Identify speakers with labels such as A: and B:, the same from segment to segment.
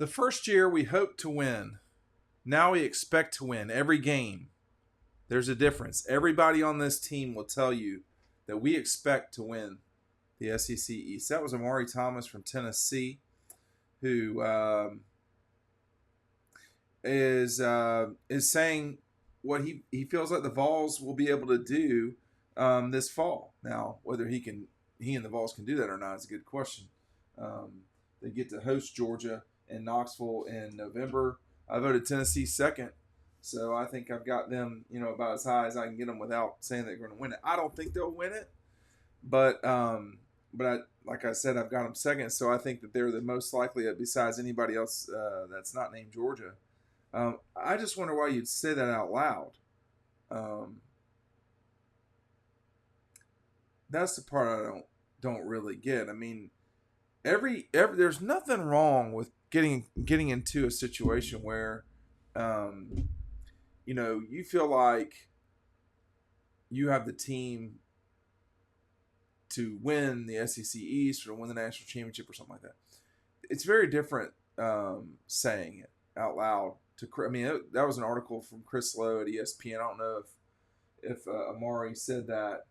A: The first year we hoped to win. Now we expect to win every game. There's a difference. Everybody on this team will tell you that we expect to win the SEC East. That was Amari Thomas from Tennessee, who is saying what he feels like the Vols will be able to do this fall. Now, whether he and the Vols can do that or not is a good question. They get to host Georgia in Knoxville in November. I voted Tennessee second, so I think I've got them, about as high as I can get them without saying they're going to win it. I don't think they'll win it, but like I said, I've got them second, so I think that they're the most likely, besides anybody else that's not named Georgia. I just wonder why you'd say that out loud. That's the part I don't really get. I mean, every there's nothing wrong with getting into a situation where you feel like you have the team to win the SEC East or win the national championship or something like that. It's very different saying it out loud. That was an article from Chris Lowe at ESPN. I don't know if Amari said that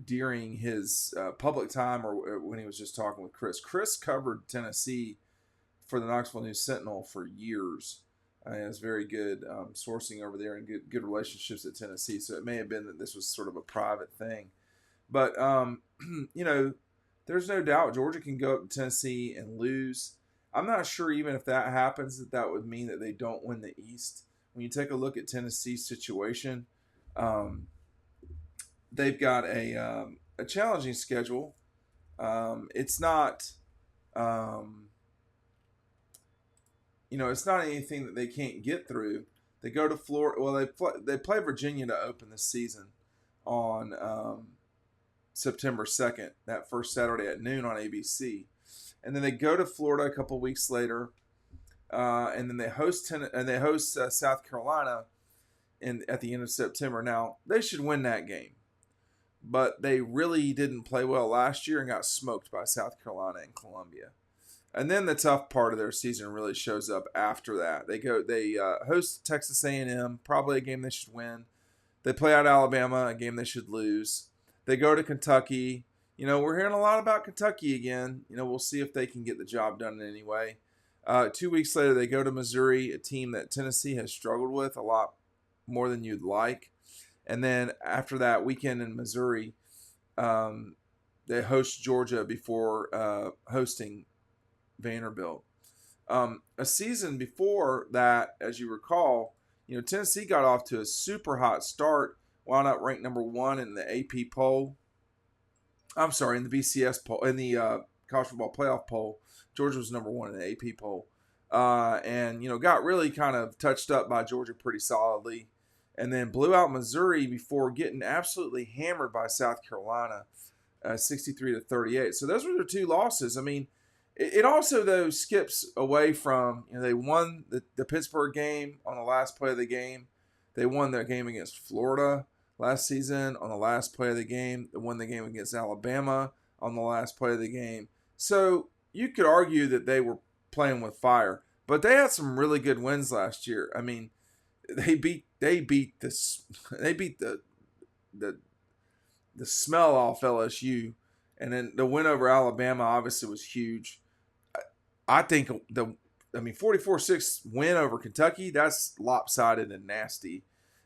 A: during his public time or when he was just talking with Chris. Chris covered Tennessee for the Knoxville News Sentinel for years. He has very good sourcing over there and good relationships at Tennessee. So it may have been that this was sort of a private thing. But, there's no doubt Georgia can go up to Tennessee and lose. I'm not sure even if that happens that would mean that they don't win the East. When you take a look at Tennessee's situation, they've got a challenging schedule. It's not, it's not anything that they can't get through. They go to Florida. Well, they play Virginia to open the season on September 2nd, that first Saturday at noon on ABC. And then they go to Florida a couple weeks later, and then they host South Carolina at the end of September. Now, they should win that game. But they really didn't play well last year and got smoked by South Carolina and Columbia. And then the tough part of their season really shows up after that. They host Texas A&M, probably a game they should win. They play out Alabama, a game they should lose. They go to Kentucky. We're hearing a lot about Kentucky again. We'll see if they can get the job done in any way. 2 weeks later, they go to Missouri, a team that Tennessee has struggled with a lot more than you'd like. And then after that weekend in Missouri, they host Georgia before hosting Vanderbilt. A season before that, as you recall, Tennessee got off to a super hot start, wound up ranked number 1 in the AP poll. I'm sorry, in the BCS poll, in the college football playoff poll. Georgia was number 1 in the AP poll. And got really kind of touched up by Georgia pretty solidly. And then blew out Missouri before getting absolutely hammered by South Carolina, 63-38. So those were their 2 losses. I mean, it also, though, skips away from, they won the Pittsburgh game on the last play of the game. They won their game against Florida last season on the last play of the game. They won the game against Alabama on the last play of the game. So you could argue that they were playing with fire. But they had some really good wins last year. I mean, they beat the smell off LSU, and then the win over Alabama obviously was huge. I think 44-6 win over Kentucky, that's lopsided and nasty.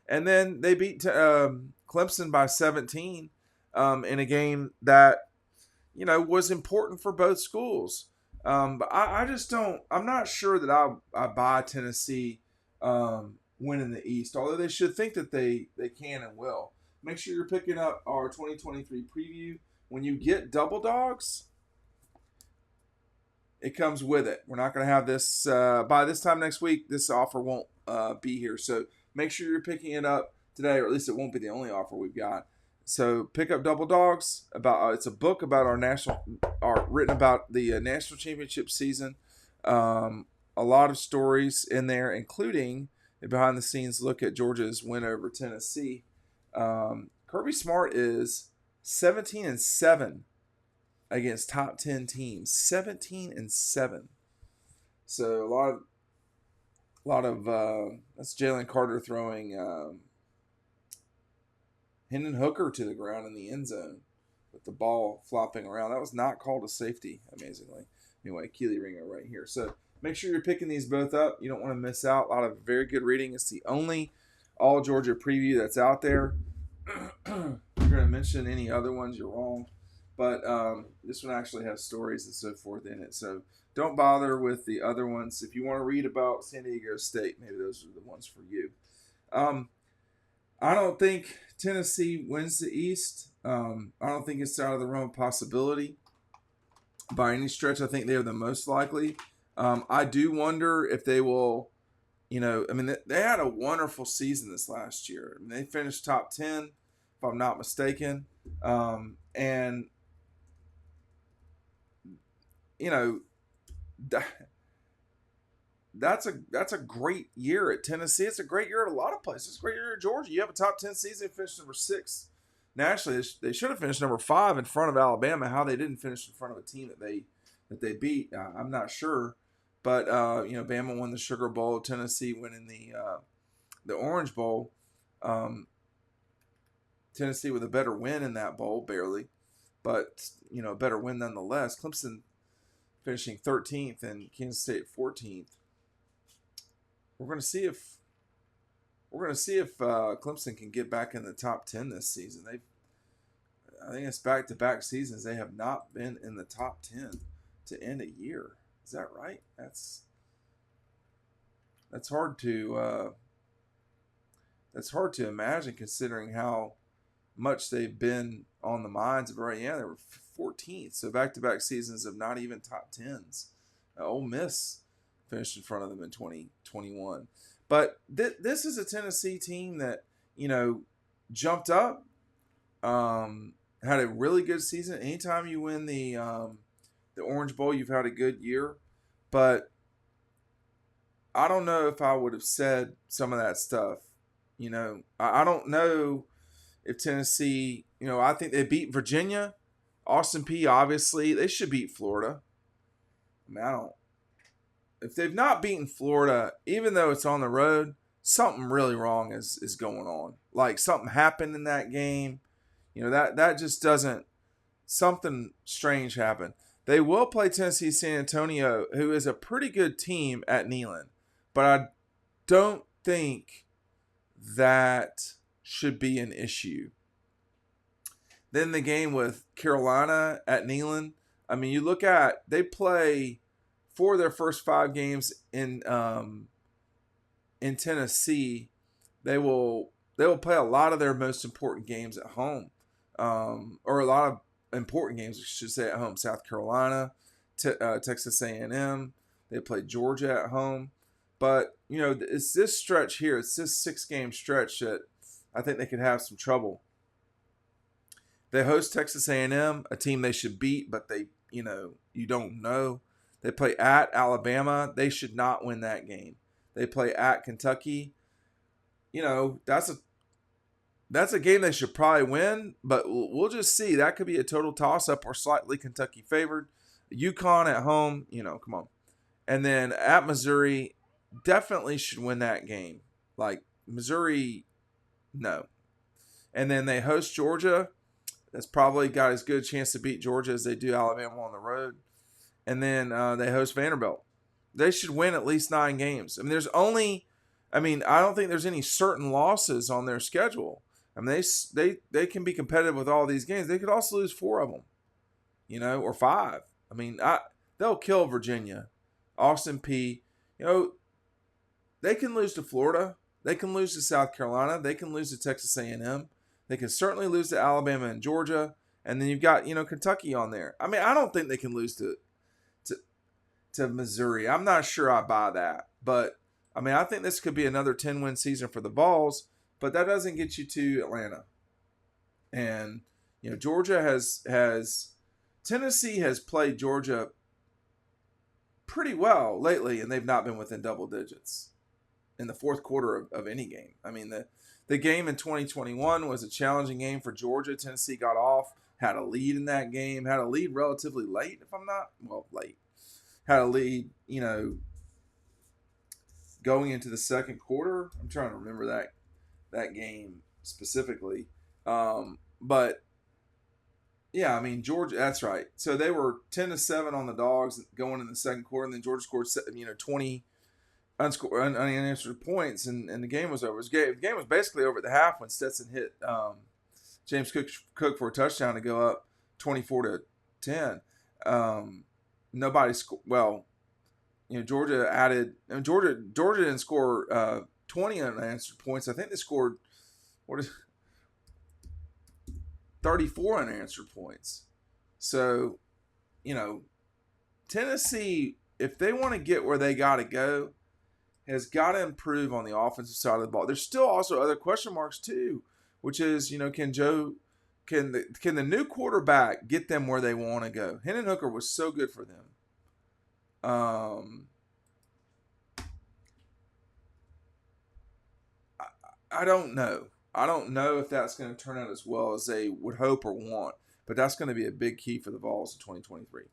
A: And then they beat Clemson by 17 in a game that was important for both schools. But I just don't. I'm not sure that I buy Tennessee winning the East, although they should think that they can and will. Make sure you're picking up our 2023 preview. When you get double dogs, it comes with it. We're not going to have this by this time next week. This offer won't be here, so make sure you're picking it up today, or at least it won't be the only offer we've got. So pick up Double Dogs. It's a book about written about the national championship season. A lot of stories in there, including a behind-the-scenes look at Georgia's win over Tennessee. Kirby Smart is 17-7 against top 10 teams, 17-7. So a lot of that's Jalen Carter throwing Hendon Hooker to the ground in the end zone with the ball flopping around. That was not called a safety, amazingly. Anyway, Keely Ringer right here. So make sure you're picking these both up. You don't want to miss out. A lot of very good reading. It's the only All Georgia preview that's out there. If you're going to mention any other ones, you're wrong. But this one actually has stories and so forth in it. So don't bother with the other ones. If you want to read about San Diego State, maybe those are the ones for you. I don't think Tennessee wins the East. I don't think it's out of the realm of possibility by any stretch. I think they are the most likely. I do wonder if they will, they had a wonderful season this last year. They finished top 10, if I'm not mistaken. And that's a great year at Tennessee. It's a great year at a lot of places. It's a great year at Georgia. You have a top 10 season, finished number 6 nationally. They should have finished number 5 in front of Alabama. How they didn't finish in front of a team that they beat, I'm not sure. But Bama won the Sugar Bowl. Tennessee winning the Orange Bowl. Tennessee with a better win in that bowl, barely, but a better win nonetheless. Clemson finishing 13th and Kansas State 14th. We're going to see if Clemson can get back in the top 10 this season. I think it's back-to-back seasons they have not been in the top 10 to end a year. Is that right? That's hard to imagine, considering how much they've been on the minds of everybody. Yeah, they were 14th, so back-to-back seasons of not even top 10s. Ole Miss finished in front of them in 2021. But this is a Tennessee team that, jumped up, had a really good season. Anytime you win the Orange Bowl, you've had a good year. But I don't know if I would have said some of that stuff. I don't know if Tennessee, I think they beat Virginia. Austin Peay, obviously, they should beat Florida. If they've not beaten Florida, even though it's on the road, something really wrong is going on. Like something happened in that game. That just doesn't, something strange happened. They will play Tennessee San Antonio, who is a pretty good team at Neyland. But I don't think that should be an issue. Then the game with Carolina at Neyland. You look at, they play 4 of their first 5 games in Tennessee. They will play a lot of their most important games at home, or a lot of important games, I should say, at home. South Carolina, Texas A&M. They play Georgia at home. But, it's this stretch here. It's this 6-game stretch that I think they could have some trouble. They host Texas A&M, a team they should beat, but they, you don't know. They play at Alabama. They should not win that game. They play at Kentucky. That's a game they should probably win, but we'll just see. That could be a total toss-up or slightly Kentucky favored. UConn at home, come on. And then at Missouri, definitely should win that game. Like, Missouri, no. And then they host Georgia. That's probably got as good a chance to beat Georgia as they do Alabama on the road. And then they host Vanderbilt. They should win at least 9 games. I don't think there's any certain losses on their schedule. They can be competitive with all these games. They could also lose 4 of them, or 5. They'll kill Virginia, Austin Peay. They can lose to Florida. They can lose to South Carolina. They can lose to Texas A&M. They can certainly lose to Alabama and Georgia. And then you've got, Kentucky on there. I don't think they can lose to Missouri. I'm not sure I buy that. But, I think this could be another 10-win season for the Vols. But that doesn't get you to Atlanta. And, Georgia Tennessee has played Georgia pretty well lately, and they've not been within double digits in the fourth quarter of any game. The game in 2021 was a challenging game for Georgia. Tennessee got off had a lead in that game, had a lead relatively late, if I'm not, well, late. Had a lead, going into the second quarter. I'm trying to remember that game specifically. But yeah, I mean Georgia. That's right. So they were 10-7 on the Dogs going in the second quarter, and then Georgia scored 20 unanswered points, and the game was over. The game was basically over at the half when Stetson hit James Cook for a touchdown to go up 24-10. Nobody scored. Well, Georgia added. And Georgia didn't score 20 unanswered points. I think they scored 34 unanswered points. So, Tennessee, if they want to get where they got to go, has got to improve on the offensive side of the ball. There's still also other question marks too, which is, can the new quarterback get them where they want to go? Hendon Hooker was so good for them. I don't know. I don't know if that's going to turn out as well as they would hope or want, but that's going to be a big key for the Vols in 2023.